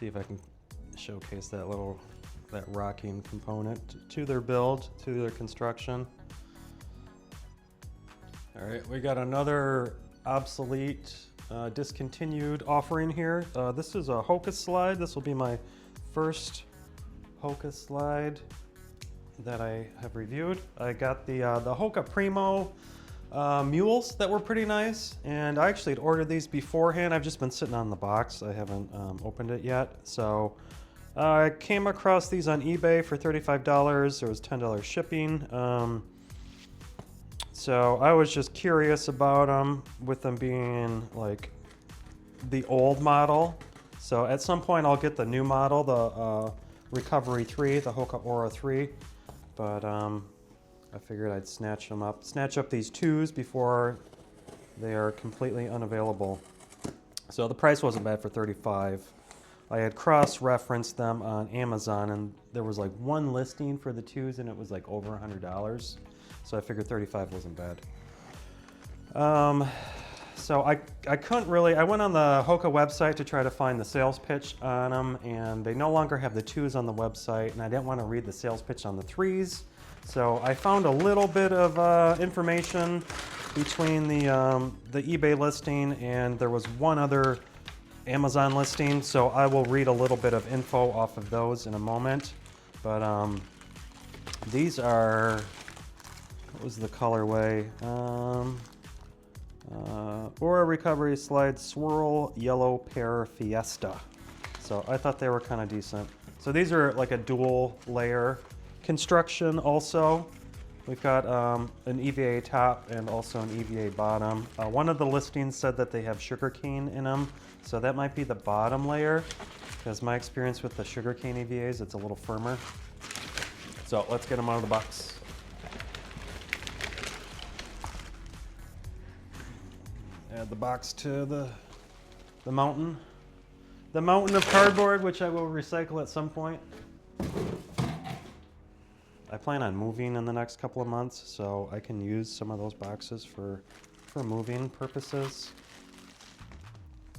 see if I can showcase that rocking component to their build, to their construction. All right, we got another obsolete, discontinued offering here. This is a Hoka Slide. This will be my first Hoka Slide that I have reviewed. I got the Hoka Primo mules that were pretty nice, and I actually had ordered these beforehand. I've just been sitting on the box. I haven't opened it yet. So I came across these on eBay for $35. There was $10 shipping. So I was just curious about them, with them being like the old model. So at some point I'll get the new model, the Recovery 3, the Hoka Aura 3. But I figured I'd snatch up these 2s before they are completely unavailable. So the price wasn't bad for $35. I had cross-referenced them on Amazon, and there was like one listing for the 2s, and it was like over $100. So I figured $35 wasn't bad. So I couldn't really, I went on the Hoka website to try to find the sales pitch on them, and they no longer have the 2s on the website, and I didn't want to read the sales pitch on the 3s. So I found a little bit of information between the eBay listing, and there was one other Amazon listing, so I will read a little bit of info off of those in a moment. But these are, what was the colorway? Aura Recovery Slides Swirl Yellow Pear Fiesta. So I thought they were kind of decent. So these are like a dual layer construction also. We've got an EVA top and also an EVA bottom. One of the listings said that they have sugarcane in them, so that might be the bottom layer, because my experience with the sugarcane EVAs, it's a little firmer. So let's get them out of the box. Add the box to the mountain. The mountain of cardboard, which I will recycle at some point. I plan on moving in the next couple of months, so I can use some of those boxes for moving purposes.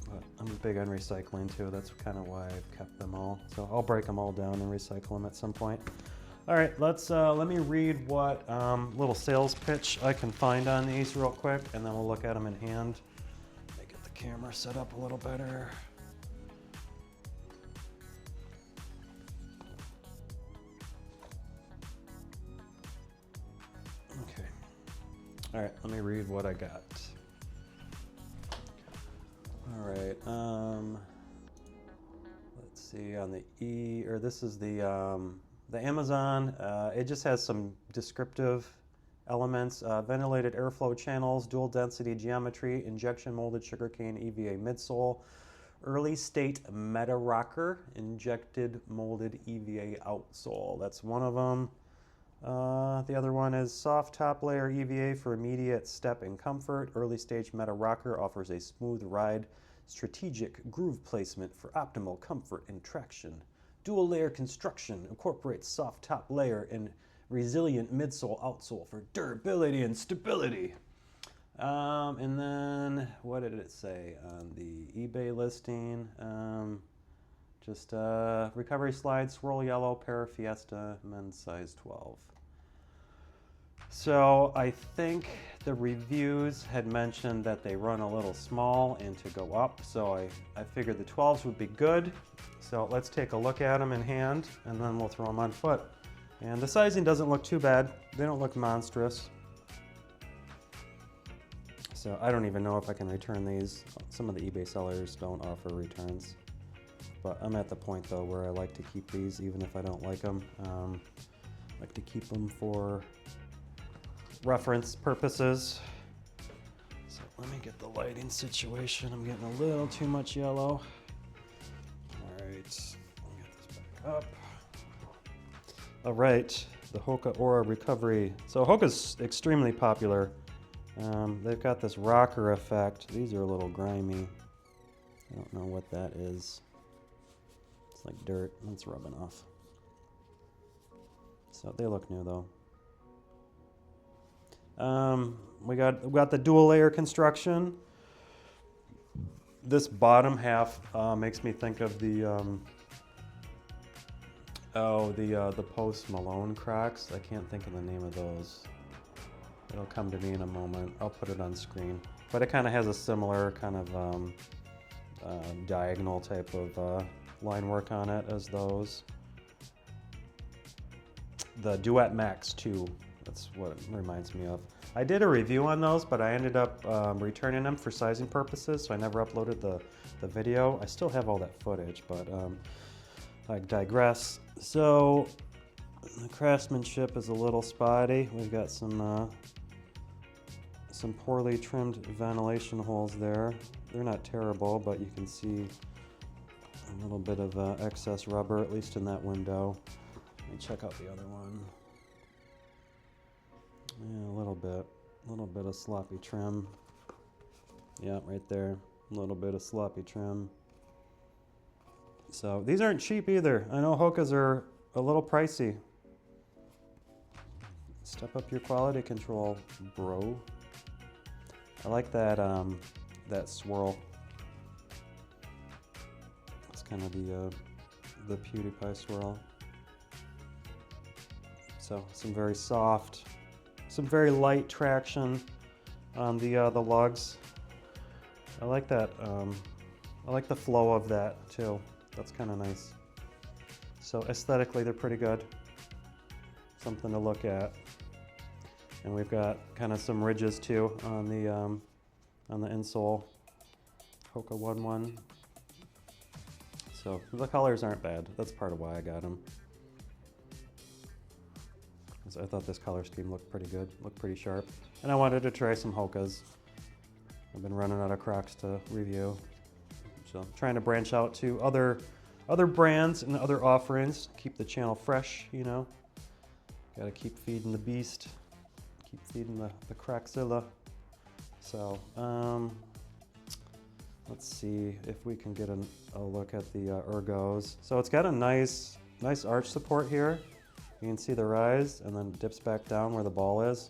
But I'm big on recycling too. That's kind of why I've kept them all. So I'll break them all down and recycle them at some point. All right, let me read what little sales pitch I can find on these real quick, and then we'll look at them in hand. Let me get the camera set up a little better. Okay. All right, let me read what I got. All right. Let's see on the this is the Amazon. It just has some descriptive elements: ventilated airflow channels, dual density geometry, injection molded sugarcane EVA midsole, early state meta rocker, injected molded EVA outsole. That's one of them. The other one is soft top layer EVA for immediate step and comfort. Early stage meta rocker offers a smooth ride, strategic groove placement for optimal comfort and traction. Dual layer construction incorporates soft top layer and resilient midsole outsole for durability and stability. And then what did it say on the eBay listing? Just Recovery Slides Swirl Yellow Pear Fiesta, men's size 12. So I think the reviews had mentioned that they run a little small and to go up, so I figured the 12s would be good. So let's take a look at them in hand, and then we'll throw them on foot. And the sizing doesn't look too bad. They don't look monstrous. So I don't even know if I can return these. Some of the eBay sellers don't offer returns. But I'm at the point though where I like to keep these even if I don't like them. I like to keep them for reference purposes. So let me get the lighting situation. I'm getting a little too much yellow. All right, I'll get this back up. All right, the Hoka Aura Recovery. So Hoka's extremely popular. They've got this rocker effect. These are a little grimy. I don't know what that is. It's like dirt. It's rubbing off. So they look new though. We got the dual layer construction. This bottom half makes me think of the the Post Malone Crocs. I can't think of the name of those. It'll come to me in a moment. I'll put it on screen. But it kind of has a similar kind of diagonal type of line work on it as those. The Duet Max 2, that's what it reminds me of. I did a review on those, but I ended up returning them for sizing purposes, so I never uploaded the video. I still have all that footage, but I digress. So the craftsmanship is a little spotty. We've got some poorly trimmed ventilation holes there. They're not terrible, but you can see a little bit of excess rubber, at least in that window. Let me check out the other one. Yeah, a little bit of sloppy trim. Yeah, right there, a little bit of sloppy trim. So these aren't cheap either. I know Hokas are a little pricey. Step up your quality control, bro. I like that that swirl. It's kind of the PewDiePie swirl. So some very soft, some very light traction on the lugs. I like that. I like the flow of that too. That's kind of nice. So aesthetically, they're pretty good. Something to look at. And we've got kind of some ridges too on the insole. Hoka 1-1. So the colors aren't bad. That's part of why I got them. I thought this color scheme looked pretty good, looked pretty sharp. And I wanted to try some Hokas. I've been running out of Crocs to review. So trying to branch out to other brands and other offerings. Keep the channel fresh, you know. Gotta keep feeding the beast. Keep feeding the Crocszilla. So let's see if we can get a look at the ergos. So it's got a nice arch support here. You can see the rise, and then it dips back down where the ball is.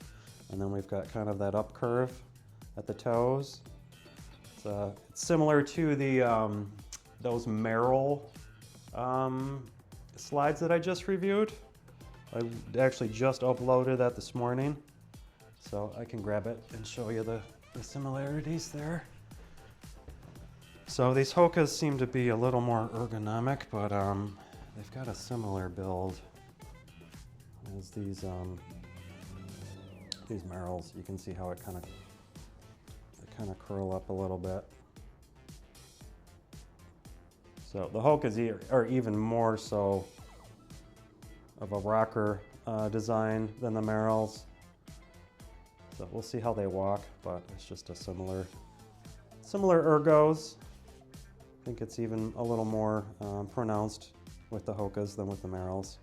And then we've got kind of that up curve at the toes. It's similar to the those Merrill slides that I just reviewed. I actually just uploaded that this morning, so I can grab it and show you the similarities there. So these Hokas seem to be a little more ergonomic, but they've got a similar build as these Merrills. You can see how it kind of curl up a little bit. So the Hokas are even more so of a rocker design than the Merrills. So we'll see how they walk, but it's just a similar ergos. I think it's even a little more pronounced with the Hokas than with the Merrills.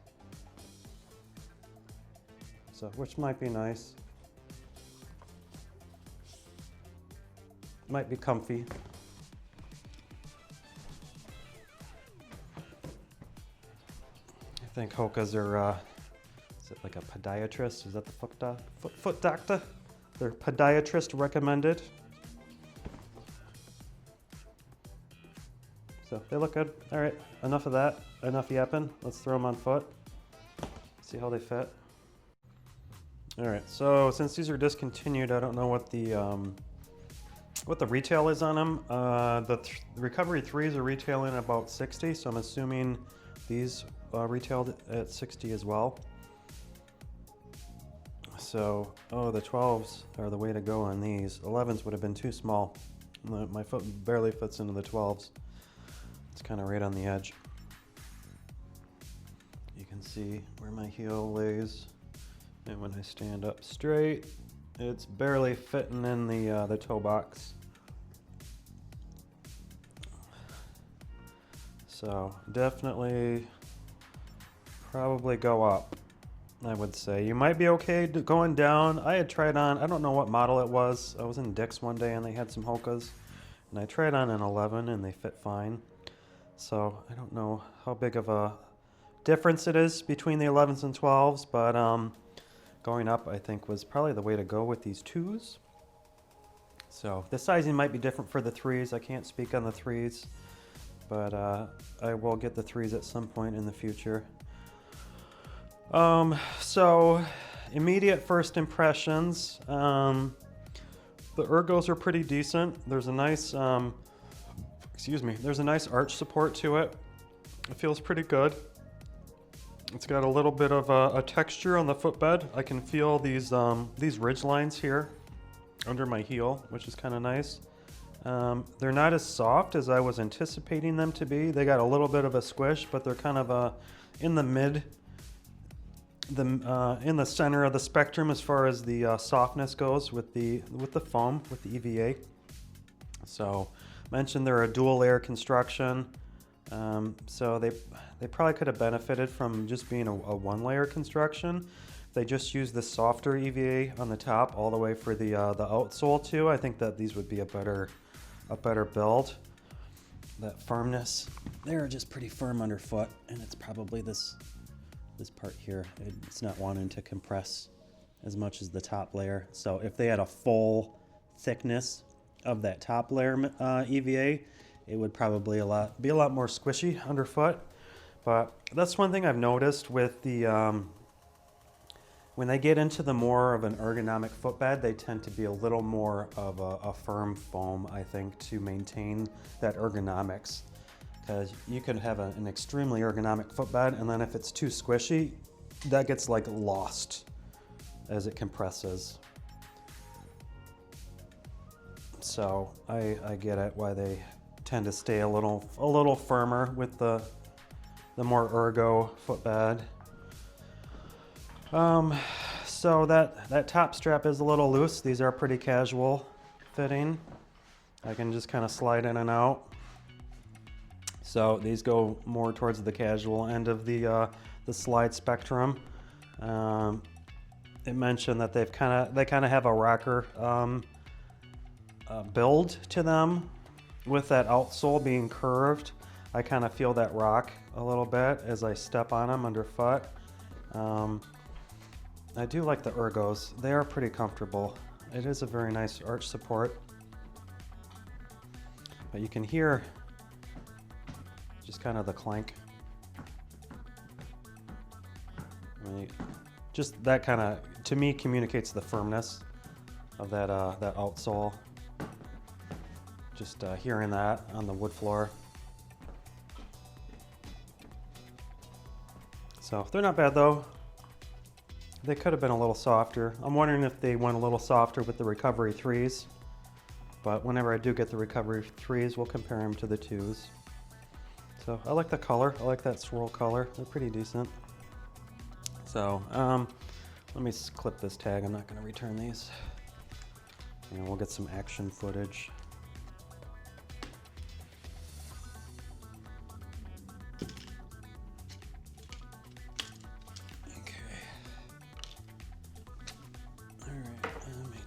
So, which might be nice. Might be comfy. I think Hokas are, is it like a podiatrist? Is that the foot doctor? They're podiatrist recommended. So they look good. All right, enough of that. Enough yapping. Let's throw them on foot. See how they fit. All right, so since these are discontinued, I don't know what the retail is on them. The Recovery 3s are retailing at about 60, so I'm assuming these retailed at 60 as well. So, the 12s are the way to go on these. 11s would have been too small. My foot barely fits into the 12s. It's kind of right on the edge. You can see where my heel lays. And when I stand up straight, it's barely fitting in the toe box. So definitely, probably go up, I would say. You might be okay going down. I had tried on, I don't know what model it was. I was in Dick's one day and they had some Hokas. And I tried on an 11 and they fit fine. So I don't know how big of a difference it is between the 11s and 12s, but going up, I think, was probably the way to go with these 2s. So the sizing might be different for the 3s. I can't speak on the 3s, but I will get the 3s at some point in the future. So immediate first impressions. The ergos are pretty decent. There's a nice, there's a nice arch support to it. It feels pretty good. It's got a little bit of a texture on the footbed. I can feel these ridge lines here under my heel, which is kind of nice. They're not as soft as I was anticipating them to be. They got a little bit of a squish, but they're kind of in the in the center of the spectrum as far as the softness goes with the foam, with the EVA. So mentioned they're a dual layer construction. So they probably could have benefited from just being a one layer construction. They just used the softer EVA on the top all the way for the outsole too. I think that these would be a better build. That firmness, they're just pretty firm underfoot, and it's probably this part here. It's not wanting to compress as much as the top layer. So if they had a full thickness of that top layer EVA, it would probably be a lot more squishy underfoot. But that's one thing I've noticed with the when they get into the more of an ergonomic footbed, they tend to be a little more of a firm foam, I think, to maintain that ergonomics. Because you could have an extremely ergonomic footbed, and then if it's too squishy, that gets like lost as it compresses. So I get it why they tend to stay a little firmer with the more ergo footbed. So that top strap is a little loose. These are pretty casual fitting. I can just kind of slide in and out. So these go more towards the casual end of the slide spectrum. It mentioned that they kind of have a rocker build to them, with that outsole being curved. I kind of feel that rock a little bit as I step on them underfoot. I do like the ergos. They are pretty comfortable. It is a very nice arch support. But you can hear just kind of the clank. Just that kind of, to me, communicates the firmness of that outsole. Just hearing that on the wood floor. So they're not bad though. They could have been a little softer. I'm wondering if they went a little softer with the recovery 3s. But whenever I do get the recovery 3s, we'll compare them to the 2s. So I like the color. I like that swirl color. They're pretty decent. So let me clip this tag. I'm not going to return these. And we'll get some action footage.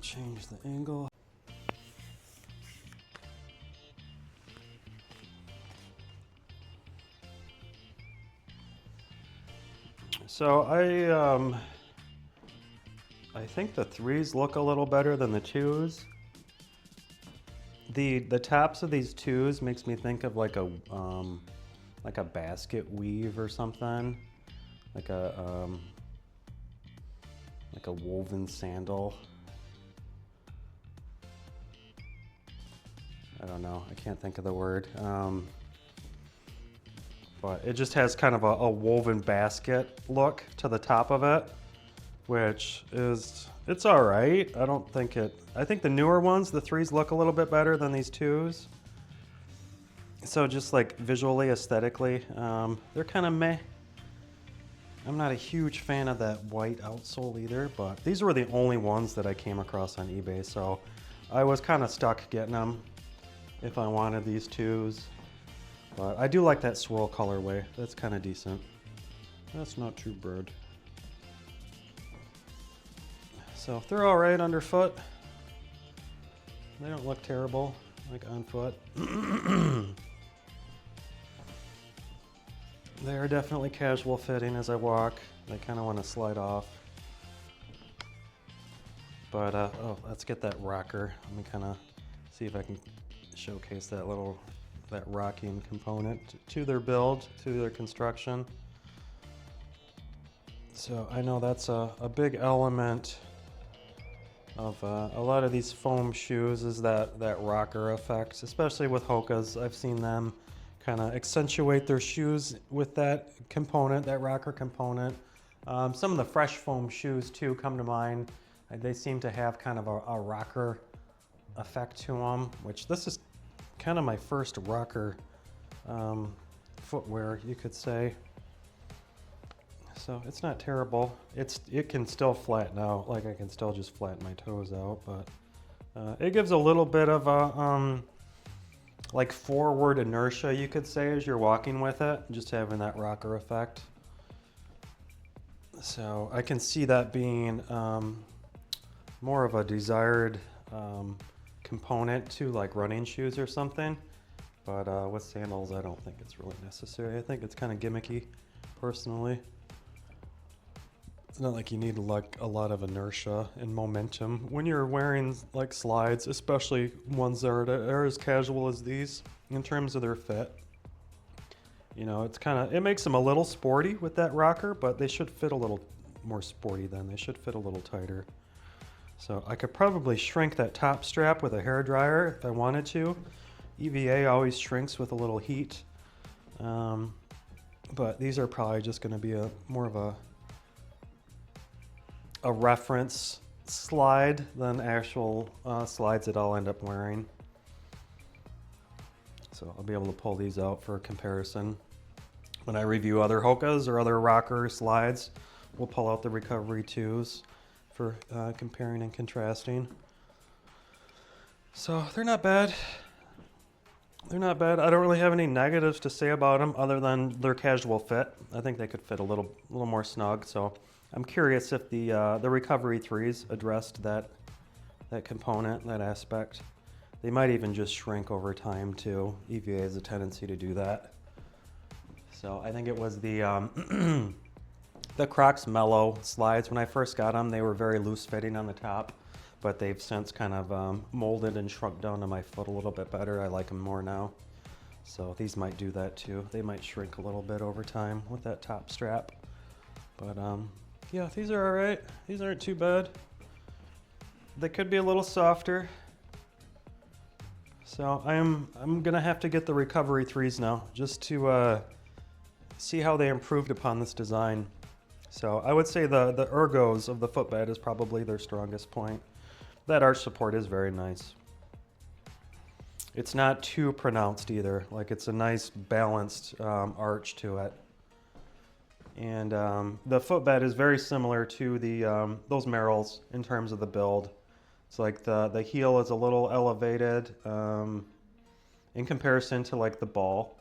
Change the angle. So I think the 3s look a little better than the 2s. The tops of these 2s makes me think of like a basket weave or something, like a woven sandal. I don't know, I can't think of the word. But it just has kind of a woven basket look to the top of it, which is, it's all right. I think the newer ones, the 3s, look a little bit better than these 2s. So just like visually, aesthetically, they're kind of meh. I'm not a huge fan of that white outsole either, but these were the only ones that I came across on eBay, so I was kind of stuck getting them if I wanted these 2s. But I do like that swirl colorway. That's kind of decent. That's not too bad. So they're all right underfoot. They don't look terrible, like on foot. They are definitely casual fitting as I walk. They kind of want to slide off. But, oh, let's get that rocker. Let me kind of see if I can showcase that rocking component to their build, to their construction. So I know that's a big element of a lot of these foam shoes is that rocker effect, especially with Hokas. I've seen them kind of accentuate their shoes with that component, that rocker component. Some of the fresh foam shoes too come to mind. They seem to have kind of a rocker effect to them, which this is kind of my first rocker footwear, you could say. So it's not terrible. It can still flatten out, like I can still just flatten my toes out, but it gives a little bit of a like forward inertia, you could say, as you're walking with it, just having that rocker effect. So I can see that being more of a desired component to like running shoes or something, but with sandals I don't think it's really necessary. I think it's kind of gimmicky, personally. It's not like you need like a lot of inertia and momentum when you're wearing like slides, especially ones that are as casual as these in terms of their fit. You know, it makes them a little sporty with that rocker, but they should fit a little more sporty then. They should fit a little tighter. So I could probably shrink that top strap with a hairdryer if I wanted to. EVA always shrinks with a little heat. But these are probably just going to be more of a reference slide than actual slides that I'll end up wearing. So I'll be able to pull these out for comparison. When I review other Hokas or other rocker slides, we'll pull out the Recovery 2s for comparing and contrasting. So they're not bad. They're not bad. I don't really have any negatives to say about them other than their casual fit. I think they could fit a little more snug. So I'm curious if the Recovery 3s addressed that component, that aspect. They might even just shrink over time too. EVA has a tendency to do that. So I think it was the the Crocs Mellow slides. When I first got them, they were very loose fitting on the top, but they've since kind of molded and shrunk down to my foot a little bit better. I like them more now. So these might do that too. They might shrink a little bit over time with that top strap. But yeah, these are all right. These aren't too bad. They could be a little softer. So I'm gonna have to get the Recovery 3s now, just to see how they improved upon this design. So I would say the ergos of the footbed is probably their strongest point. That arch support is very nice. It's not too pronounced either. Like, it's a nice balanced arch to it. And the footbed is very similar to those Merrells in terms of the build. It's like the heel is a little elevated in comparison to like the ball,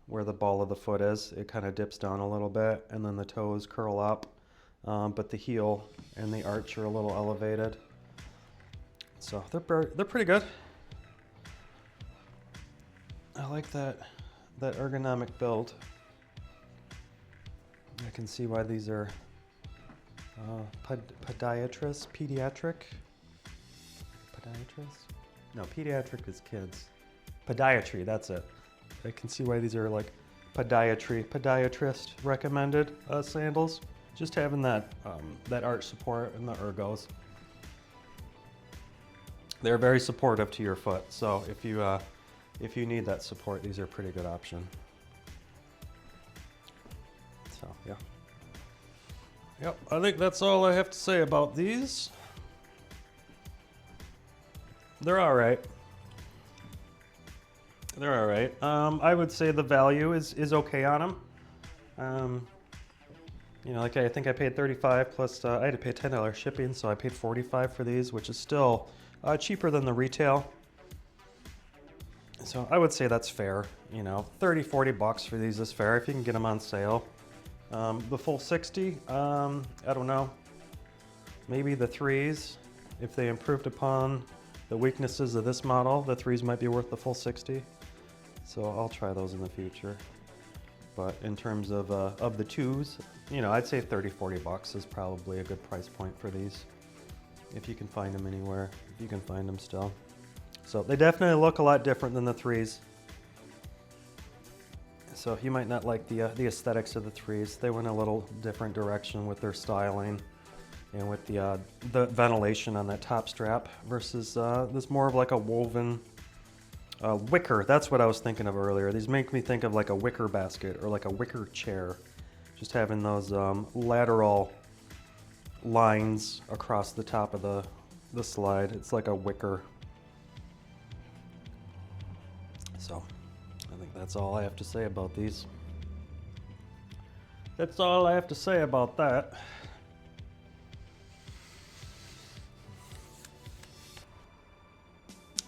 where the ball of the foot is. It kind of dips down a little bit, and then the toes curl up, but the heel and the arch are a little elevated. So they're pretty good. I like that ergonomic build. I can see why these are podiatrists, pediatric. Podiatrist? No, pediatric is kids. Podiatry, that's it. I can see why these are like podiatrist recommended sandals. Just having that arch support and the ergos. They're very supportive to your foot, so if you need that support, these are a pretty good option. So yeah. Yep, I think that's all I have to say about these. They're all right. They're all right. I would say the value is okay on them. You know, like I think I paid $35 plus I had to pay $10 shipping, so I paid $45 for these, which is still cheaper than the retail. So I would say that's fair. You know, 30, 40 bucks for these is fair if you can get them on sale. The full 60, I don't know. Maybe the 3s, if they improved upon the weaknesses of this model, the 3s might be worth the full 60. So I'll try those in the future. But in terms of the 2s, you know, I'd say 30, 40 bucks is probably a good price point for these. If you can find them anywhere, if you can find them still. So they definitely look a lot different than the 3s. So you might not like the aesthetics of the 3s. They went a little different direction with their styling and with the ventilation on that top strap versus this more of like a woven wicker. That's what I was thinking of earlier. These make me think of like a wicker basket or like a wicker chair. Just having those lateral lines across the top of the slide. It's like a wicker. So I think that's all I have to say about these. That's all I have to say about that.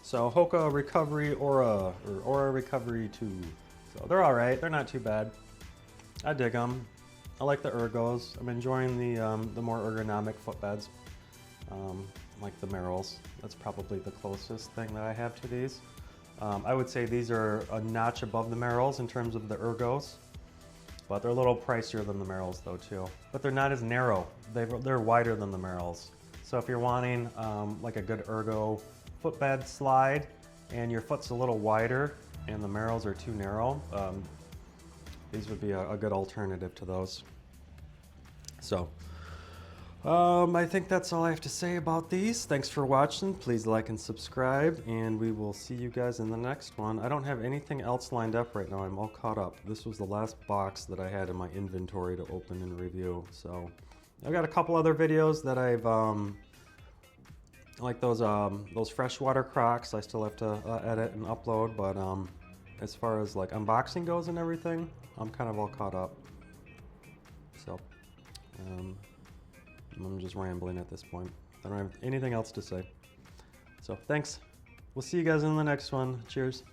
So Hoka Recovery Aura, or Aura Recovery 2. So they're all right. They're not too bad. I dig them. I like the ergos. I'm enjoying the more ergonomic footbeds, like the Merrells. That's probably the closest thing that I have to these. I would say these are a notch above the Merrells in terms of the ergos, but they're a little pricier than the Merrells though too. But they're not as narrow. They're wider than the Merrells. So if you're wanting like a good ergo footbed slide and your foot's a little wider and the Merrells are too narrow, these would be a good alternative to those. So I think that's all I have to say about these. Thanks for watching. Please like and subscribe, and we will see you guys in the next one. I don't have anything else lined up right now. I'm all caught up. This was the last box that I had in my inventory to open and review. So I've got a couple other videos that I've like those freshwater Crocs. I still have to edit and upload, but as far as like unboxing goes and everything, I'm kind of all caught up. So I'm just rambling at this point. I don't have anything else to say. So thanks. We'll see you guys in the next one. Cheers.